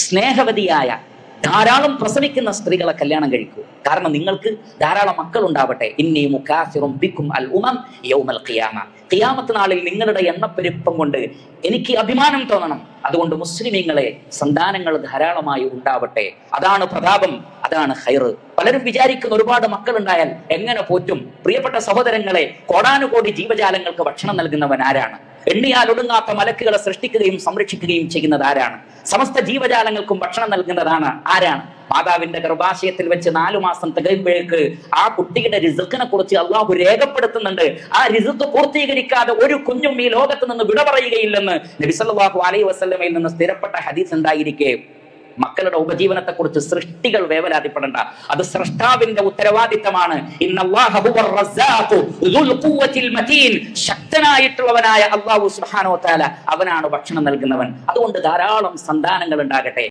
സ്നേഹവതിയായ ധാരാളം പ്രസവിക്കുന്ന സ്ത്രീകളെ കല്യാണം കഴിക്കൂ. കാരണം നിങ്ങൾക്ക് ധാരാളം മക്കൾ ഉണ്ടാവട്ടെ. ഇന്നി മുകാഫിറും ബിക്കും അൽ ഉമം യൗമൽ ഖിയാമ. ഖിയാമത്ത് നാളിൽ നിങ്ങളുടെ എണ്ണപ്പെരുപ്പം കൊണ്ട് എനിക്ക് അഭിമാനം തോന്നണം. അതുകൊണ്ട് മുസ്ലിമീങ്ങളെ സന്താനങ്ങൾ ധാരാളമായി ഉണ്ടാവട്ടെ. അതാണ് പ്രതാപം, അതാണ് ഖൈറ്. പലരും വിചാരിക്കുന്ന ഒരുപാട് മക്കൾ ഉണ്ടായാൽ എങ്ങനെ പോറ്റും? പ്രിയപ്പെട്ട സഹോദരങ്ങളെ, കോടാനുകോടി ജീവജാലങ്ങൾക്ക് ഭക്ഷണം നൽകുന്നവൻ ആരാണ്? എണ്ണിയാൽ ഒടുങ്ങാത്ത മലക്കുകളെ സൃഷ്ടിക്കുകയും സംരക്ഷിക്കുകയും ചെയ്യുന്നത് ആരാണ്? സമസ്ത ജീവജാലങ്ങൾക്കും ഭക്ഷണം നൽകുന്നതാണ് ആരാണ്? മാതാവിന്റെ ഗർഭാശയത്തിൽ വെച്ച് 4 മാസം തികയുമ്പോഴേക്ക് ആ കുട്ടിയുടെ റിസ്ക്കിനെ കുറിച്ച് അള്ളാഹു രേഖപ്പെടുത്തുന്നുണ്ട്. ആ റിസ്ക് പൂർത്തീകരിക്കാതെ ഒരു കുഞ്ഞും ഈ ലോകത്ത് നിന്ന് വിട പറയുകയില്ലെന്ന് നബി സല്ലല്ലാഹു അലൈഹി വസല്ലമയിൽ നിന്ന് സ്ഥിരപ്പെട്ട ഹദീസ് ഉണ്ടായിരിക്കെ, മക്കളുടെ ഉപജീവനത്തെ കുറിച്ച് സൃഷ്ടികൾ വേവലാതിപ്പെടേണ്ട. അത് സ്രഷ്ടാവിന്റെ ഉത്തരവാദിത്തമാണ്. ശക്തനായിട്ടുള്ളവനായ അല്ലാഹു സുബ്ഹാനഹു വ തആല അവനാണ് ഭക്ഷണം നൽകുന്നവൻ. അതുകൊണ്ട് ധാരാളം സന്താനങ്ങൾ ഉണ്ടാകട്ടെ.